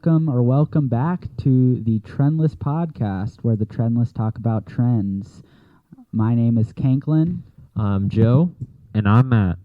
welcome back to the Trendless podcast, where the Trendless talk about trends. My name is Kanklin. I'm Joe. And I'm Matt.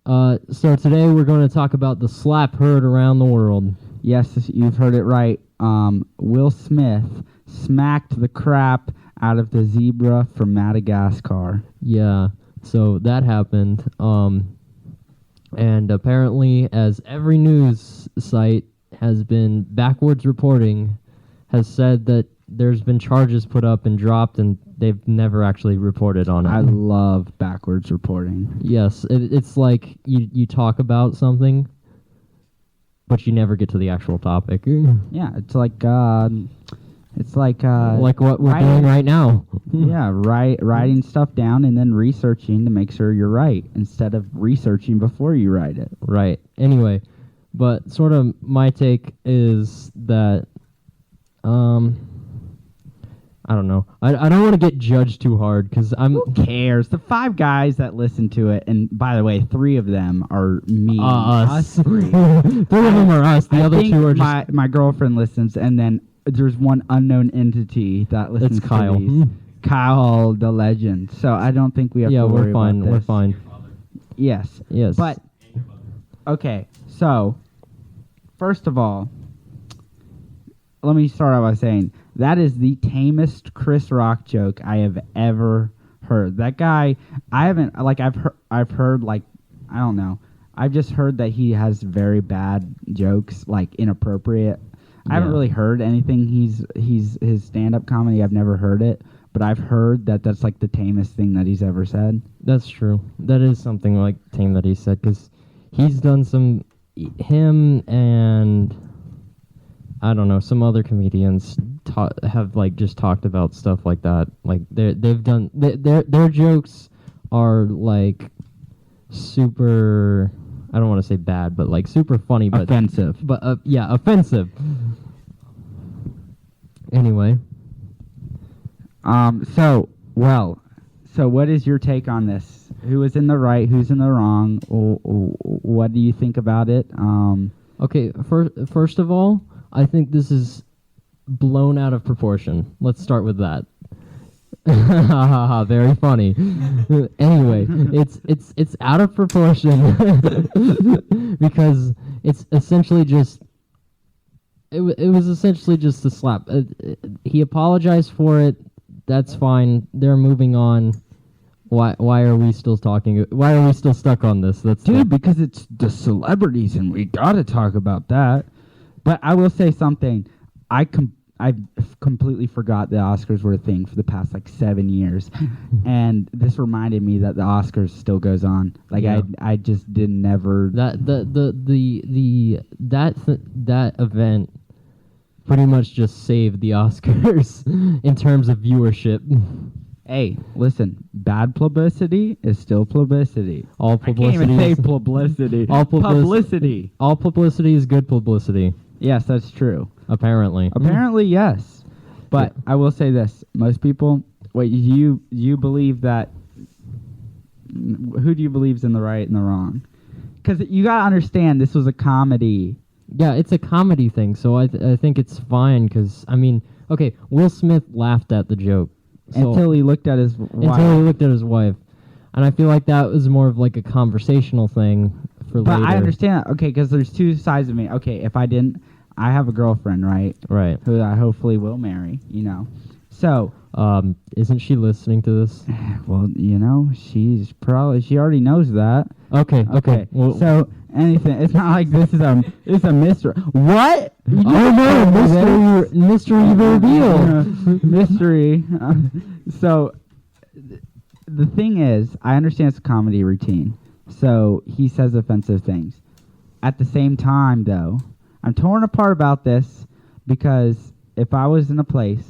So today we're going to talk about the slap heard around the world. Yes, you've heard it right. Will Smith smacked the crap out of the zebra from Madagascar. Yeah, so that happened. And apparently, as every news site has been backwards reporting, has said that there's been charges put up and dropped, and they've never actually reported on it. I love backwards reporting. Yes, it's like you talk about something, but you never get to the actual topic. Yeah, it's like like what we're doing right now. Yeah, writing stuff down and then researching to make sure you're right instead of researching before you write it. Right. Anyway, but sort of my take is that I don't know. I don't want to get judged too hard because Who cares? The 5 guys that listen to it, and by the way, 3 of them are me. Us. 3. 3 of them are us. The other 2 are just... My girlfriend listens, and then there's one unknown entity that listens. That's Kyle. To these. Kyle, the legend. So I don't think we have to worry about this. We're fine. Yes. Yes. But, okay, so, first of all, let me start out by saying, that is the tamest Chris Rock joke I have ever heard. That guy, I've heard, like, I don't know. I've just heard that he has very bad jokes, like, inappropriate. I haven't really heard anything. His stand-up comedy, I've never heard it, but I've heard that that's like the tamest thing that he's ever said. That's true. That is something like tame that he said, because he's done some... Him and... I don't know, some other comedians have like just talked about stuff like that. Like they've done their jokes are like super. I don't want to say bad, but like super funny, but offensive. But yeah, offensive. Anyway, so what is your take on this? Who is in the right? Who's in the wrong? What do you think about it? Okay, first of all, I think this is blown out of proportion. Let's start with that. Very funny. Anyway, it's out of proportion because it's essentially just it was essentially just a slap. He apologized for it. That's fine. They're moving on. Why are we still talking? Why are we still stuck on this? Because it's the celebrities and we gotta talk about that. But I will say something. I completely forgot the Oscars were a thing for the past like 7 years, and this reminded me that the Oscars still goes on. Like I just didn't never that event pretty much just saved the Oscars in terms of viewership. Hey, listen, bad publicity is still publicity. All publicity. I can't even say publicity. Publicity. All publicity is good publicity. Yes, that's true. Apparently. Apparently, yes. But I will say this. Most people... Wait, you believe that... Who do you believe is in the right and the wrong? Because you got to understand, this was a comedy. Yeah, it's a comedy thing, so I think it's fine, because, I mean... Okay, Will Smith laughed at the joke. Until he looked at his wife. And I feel like that was more of like a conversational thing for later. But I understand that. Okay, because there's 2 sides of me. Okay, if I didn't... I have a girlfriend, right? Right. Who I hopefully will marry, you know. So... isn't she listening to this? Well, you know, she already knows that. Okay. Well, so, anything. It's not like this is a mystery. What? Oh no, mystery reveal. Mystery. So, the thing is, I understand it's a comedy routine. So, he says offensive things. At the same time, though, I'm torn apart about this because if I was in a place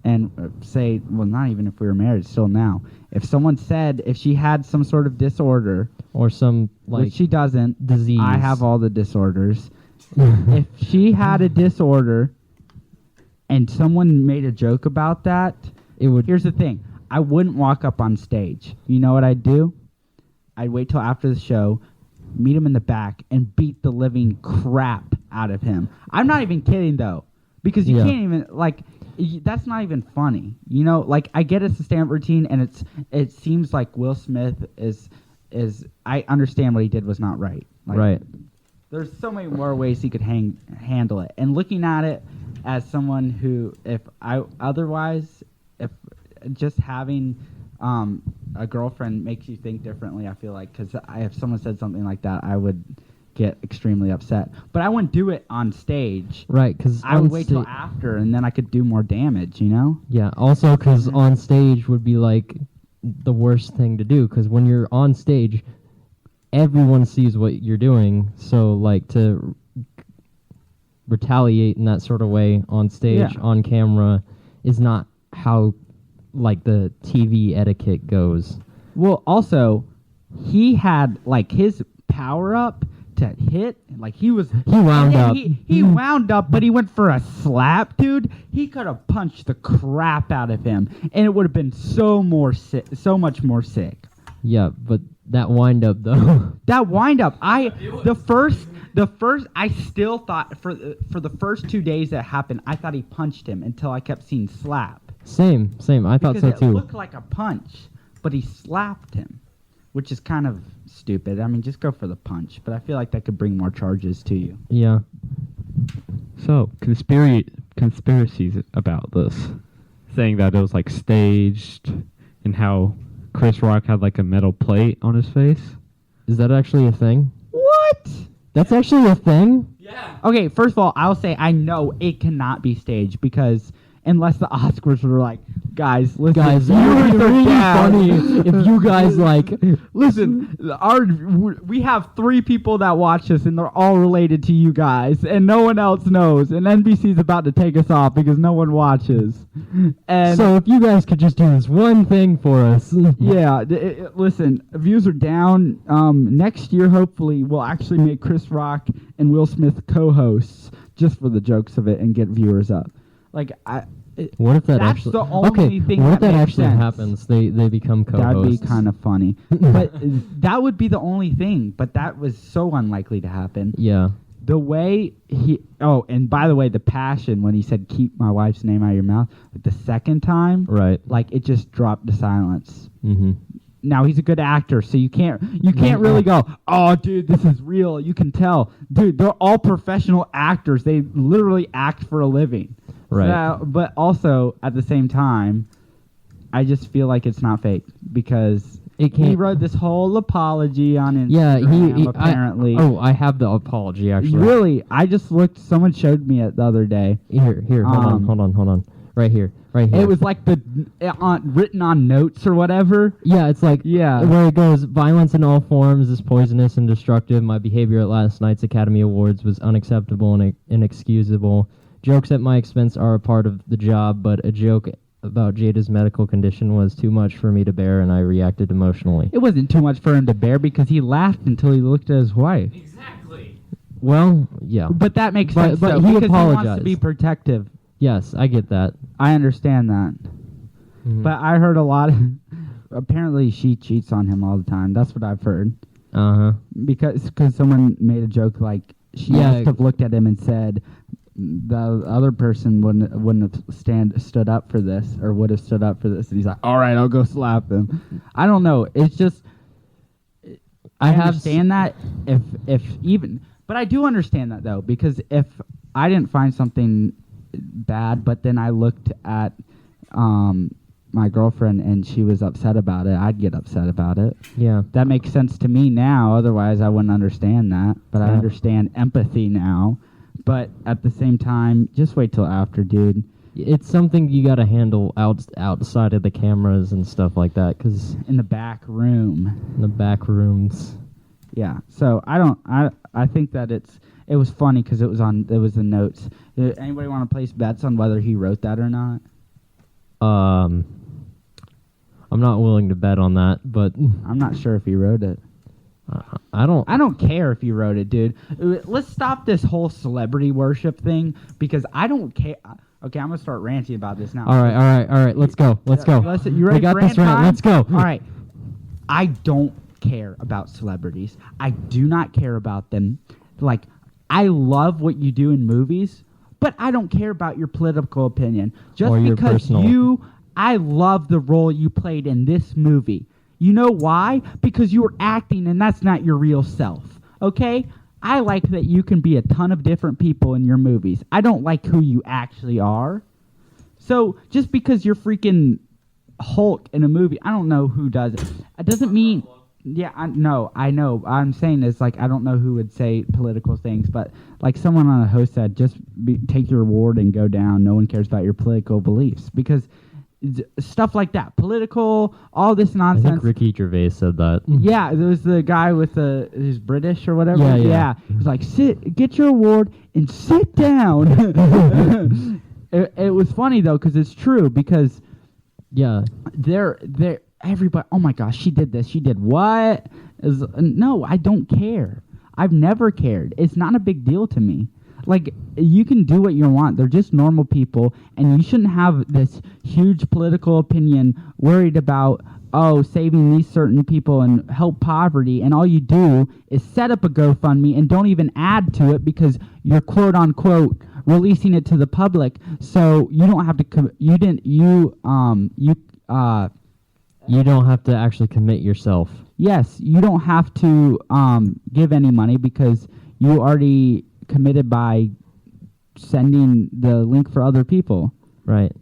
and say, well, not even if we were married, still now, if someone said if she had some sort of disorder or some like which she doesn't, disease, I have all the disorders. If she had a disorder and someone made a joke about that, it would. Here's the thing: I wouldn't walk up on stage. You know what I'd do? I'd wait till after the show, meet him in the back, and beat the living crap out of him. I'm not even kidding though, because you Yeah. can't even that's not even funny. You know, like I get it's a stand-up routine, and it seems like Will Smith is I understand what he did was not right. Like, Right. There's so many more ways he could handle it. And looking at it as someone who, if just having a girlfriend makes you think differently, I feel like, because if someone said something like that, I would get extremely upset. But I wouldn't do it on stage. Right, because I would wait till after, and then I could do more damage, you know? Yeah, also because on stage would be like the worst thing to do, because when you're on stage, everyone sees what you're doing, so like to retaliate in that sort of way on stage, Yeah. on camera, is not how like the TV etiquette goes. Well, also, he had, like, his power-up to hit, like, he wound up. He wound up, but he went for a slap, dude. He could have punched the crap out of him, and it would have been so much more sick. Yeah, but that wind up though. That wind up, I still thought for the first 2 days that happened, I thought he punched him until I kept seeing slap. Same. I thought Because so too. it looked like a punch, but he slapped him, which is kind of stupid. I mean, just go for the punch, but I feel like that could bring more charges to you. Yeah. So, conspiracies about this, saying that it was like staged, and how Chris Rock had like a metal plate on his face. Is that actually a thing? What? That's actually a thing? Yeah. Okay, first of all, I'll say I know it cannot be staged because unless the Oscars were like, guys, listen, Guys, it viewers would be are really down. funny if you guys like Listen, we have 3 people that watch this, and they're all related to you guys, and no one else knows. And NBC's about to take us off because no one watches. And so if you guys could just do this one thing for us. yeah, listen, views are down. Next year, hopefully, we'll actually make Chris Rock and Will Smith co-hosts just for the jokes of it and get viewers up. Like What if that That's actually? the only thing what if that that makes actually sense. happens? They become co-hosts. That'd be kind of funny. But that would be the only thing. But that was so unlikely to happen. Yeah. The way he... Oh, and by the way, the passion when he said, keep my wife's name out of your mouth, like the second time, Right. like it just dropped to silence. Mm-hmm. Now, he's a good actor, so you can't really go, oh, dude, this is real. You can tell. Dude, they're all professional actors. They literally act for a living. Right. So, but also, at the same time, I just feel like it's not fake because It can't. he wrote this whole apology on Instagram, Yeah. He apparently. I have the apology actually. Really? I just looked. Someone showed me it the other day. Here. Hold on. Right here. It was like written on notes or whatever. Yeah, it's like Yeah. where it goes, violence in all forms is poisonous and destructive. My behavior at last night's Academy Awards was unacceptable and inexcusable. Jokes at my expense are a part of the job, but a joke about Jada's medical condition was too much for me to bear, and I reacted emotionally. It wasn't too much for him to bear because he laughed until he looked at his wife. Exactly. Well, yeah. But that makes But- sense, but though, he because he wants to apologized. be protective. Yes, I get that. I understand that. Mhm. But I heard a lot of... Apparently, she cheats on him all the time. That's what I've heard. Uh-huh. Because someone made a joke like she Yeah. must have looked at him and said the other person wouldn't have stood up for this or would have stood up for this, and he's like, all right, I'll go slap him. I don't know. It's just I understand that if even, but I do understand that though, because if I didn't find something bad, but then I looked at my girlfriend and she was upset about it, I'd get upset about it. Yeah. That makes sense to me now. Otherwise, I wouldn't understand that. But I Yeah. understand empathy now. But at the same time, just wait till after, dude. It's something you got to handle outside of the cameras and stuff like that, because In the back room. in the back rooms. Yeah. So I think that it was funny because it was the notes. Anybody want to place bets on whether he wrote that or not? I'm not willing to bet on that, but I'm not sure if he wrote it. I don't. I don't care if he wrote it, dude. Let's stop this whole celebrity worship thing because I don't care. Okay, I'm gonna start ranting about this now. All right. Let's go. Listen, you ready We got for this rant rant. time? Let's go. All right. I don't care about celebrities. I do not care about them. Like, I love what you do in movies, but I don't care about your political opinion. Just Or your because personal. I love the role you played in this movie. You know why? Because you were acting and that's not your real self. Okay? I like that you can be a ton of different people in your movies. I don't like who you actually are. So just because you're freaking Hulk in a movie, I don't know who does it. It doesn't mean... Yeah, I know. I'm saying is like I don't know who would say political things, but like someone on a host said, just take your reward and go down. No one cares about your political beliefs because stuff like that, political, all this I nonsense. think Ricky Gervais said that. Yeah, there was the guy with who's British or whatever. Yeah. He's like, get your award and sit down. It was funny though because it's true because Yeah. they're everybody. Oh my gosh, she did this. She did what? No, I don't care. I've never cared. It's not a big deal to me. Like you can do what you want. They're just normal people, and you shouldn't have this huge political opinion worried about saving these certain people and help poverty. And all you do is set up a GoFundMe and don't even add to it because you're quote unquote releasing it to the public. So you don't have to. You don't have to actually commit yourself. Yes, you don't have to give any money because you already committed by sending the link for other people. Right.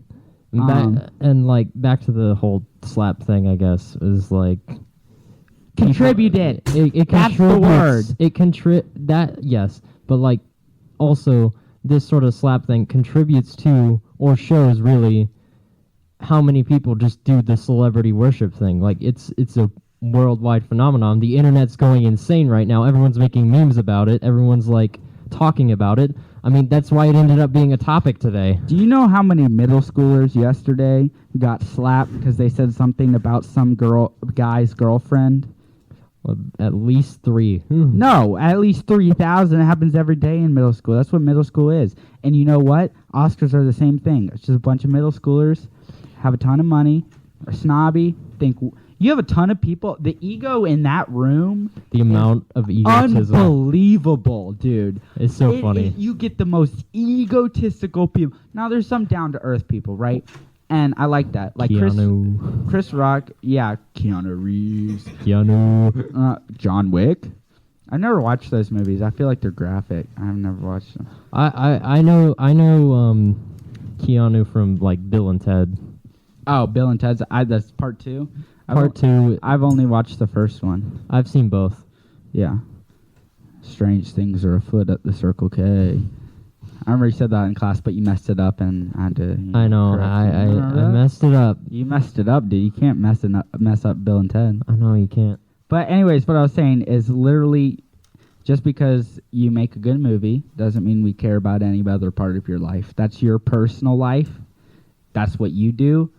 And back to the whole slap thing, I guess, is like Contributed. It That's the word. It yes, but like also this sort of slap thing contributes to or shows really how many people just do the celebrity worship thing. Like it's a worldwide phenomenon. The internet's going insane right now. Everyone's making memes about it. Everyone's like talking about it. I mean, that's why it ended up being a topic today. Do you know how many middle schoolers yesterday got slapped because they said something about some guy's girlfriend? Well, at least 3. No, at least 3,000. It happens every day in middle school. That's what middle school is. And you know what? Oscars are the same thing. It's just a bunch of middle schoolers have a ton of money, are snobby, think you have a ton of people. The ego in that room, The amount of egotism. unbelievable, dude. It's so funny. You get the most egotistical people. Now there's some down to earth people, right? And I like that. Like Chris Rock, yeah, Keanu Reeves, John Wick. I never watched those movies. I feel like they're graphic. I've never watched them. I know Keanu from like Bill and Ted. Oh, Bill and Ted's. That's part 2. Part 2. I've only watched the first one. I've seen both. Yeah. Strange things are afoot at the Circle K. I remember you said that in class, but you messed it up, and I had to. I know. I messed it up. You messed it up, dude. You can't mess up Bill and Ted. I know you can't. But anyways, what I was saying is literally, just because you make a good movie doesn't mean we care about any other part of your life. That's your personal life. That's what you do.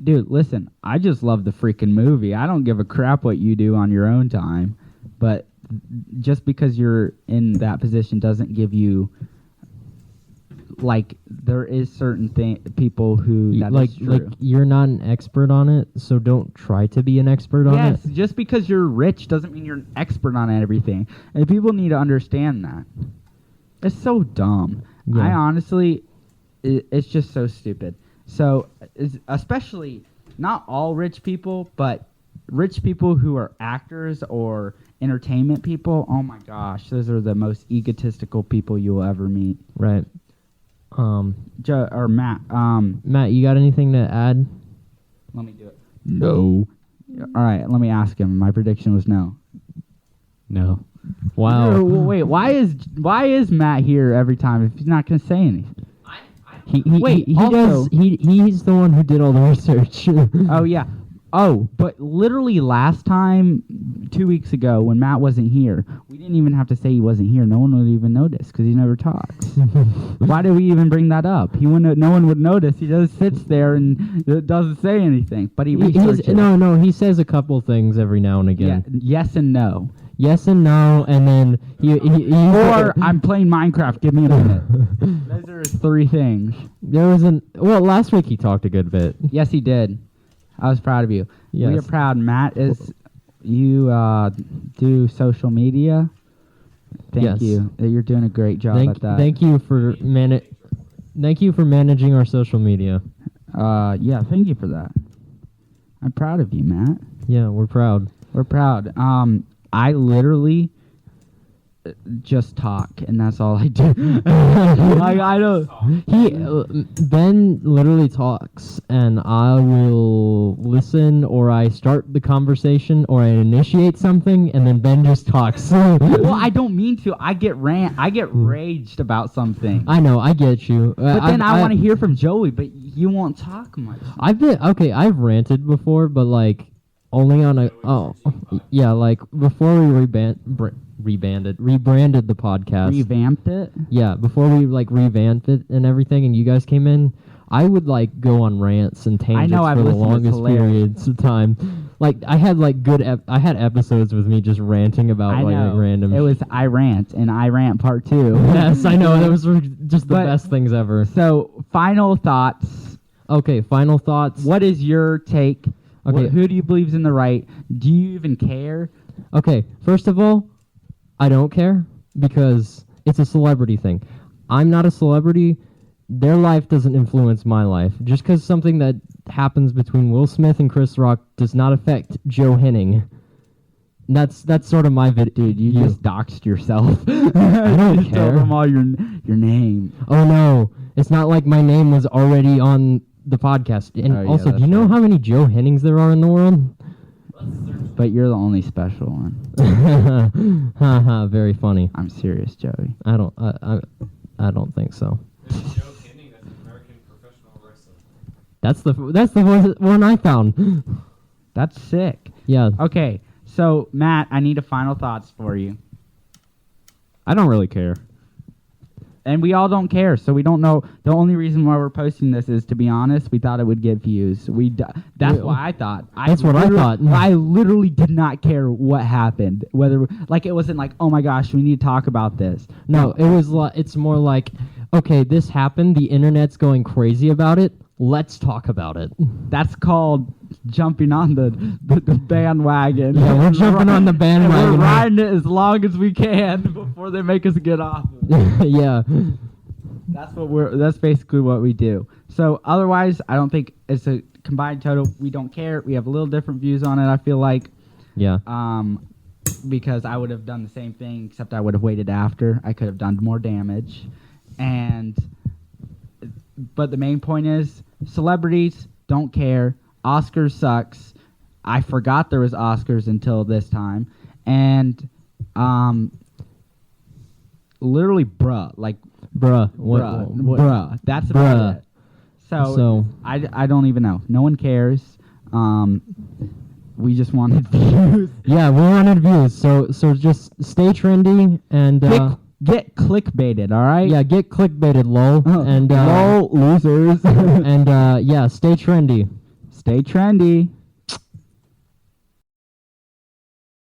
Dude, listen, I just love the freaking movie. I don't give a crap what you do on your own time. But just because you're in that position doesn't give you, like, there is certain people who that is true. Like you're not an expert on it, so don't try to be an expert on it. Yes, just because you're rich doesn't mean you're an expert on everything. And people need to understand that. It's so dumb. Yeah. I honestly, it's just so stupid. So, especially not all rich people, but rich people who are actors or entertainment people. Oh my gosh, those are the most egotistical people you'll ever meet. Right. Matt. Matt, you got anything to add? Let me do it. No. All right, let me ask him. My prediction was no. No. Wow. No, wait, why is Matt here every time if he's not going to say anything? He's the one who did all the research. Oh yeah. Oh, but literally last time, 2 weeks ago, when Matt wasn't here, we didn't even have to say he wasn't here. No one would even notice because he never talks. Why did we even bring that up? He wouldn't. No one would notice. He just sits there and doesn't say anything. But he researches. No. He says a couple things every now and again. Yeah, yes and no. Yes and no, and then he or I'm playing Minecraft. Give me a minute. Those are his 3 things. Last week he talked a good bit. Yes, he did. I was proud of you. Yes. We are proud. Matt, you do social media? Thank Yes. you. You're doing a great job at that. Thank you for managing our social media. Yeah, thank you for that. I'm proud of you, Matt. Yeah, we're proud. We're proud. I literally just talk, and that's all I do. Like, I don't. Ben literally talks, and I will listen, or I start the conversation, or I initiate something, and then Ben just talks. Well, I don't mean to. I get raged about something. I know, I get you. But then I want to hear from Joey, but you won't talk much. I've ranted before, but like only on like before we rebranded the podcast. Revamped it? Yeah, before we like revamped it and everything, and you guys came in, I would like go on rants and tangents I've for the listened, it's longest hilarious. periods of time. Like I had like I had episodes with me just ranting about I like know. random. It was I Rant, and I Rant Part 2. Yes, I know. That was just the But- best things ever. So, final thoughts. Okay, final thoughts. What is your take? Okay. Who do you believe's in the right? Do you even care? Okay, first of all, I don't care because it's a celebrity thing. I'm not a celebrity. Their life doesn't influence my life. Just because something that happens between Will Smith and Chris Rock does not affect Joe Henning. That's sort of my video. Dude, you just doxed yourself. I don't You care. told them all your name. Oh no, it's not like my name was already on the podcast. And Oh, yeah, also, do that's you know right. how many Joe Hennings there are in the world? But you're the only special one. Haha, very funny. I'm serious, Joey. I don't think so. Joe Henning, that's American professional wrestler. That's the one I found. That's sick. Yeah. Okay, so Matt, I need a final thoughts for you. I don't really care. And we all don't care, so we don't know. The only reason why we're posting this is, to be honest, we thought it would get views. That's Yeah. what I thought. That's what I thought. I literally did not care what happened. Whether it wasn't like, oh my gosh, we need to talk about this. No, it was it's more like, okay, this happened. The internet's going crazy about it. Let's talk about it. That's called jumping on the bandwagon. Yeah, we're jumping on the And bandwagon. we're riding it as long as we can before they make us get off. Yeah. That's basically what we do. So otherwise, I don't think it's a combined total. We don't care. We have a little different views on it, I feel like. Yeah. Because I would have done the same thing, except I would have waited after. I could have done more damage. But the main point is, celebrities don't care. Oscars sucks. I forgot there was Oscars until this time. And literally, bruh. Like, Bruh. bruh. That's Bruh. about it. So- I don't even know. No one cares. We just wanted views. Yeah, we wanted views. So just stay trendy and Get clickbaited, all right? yeah, get clickbaited, lol. And lol, losers. and yeah, stay trendy. Stay trendy.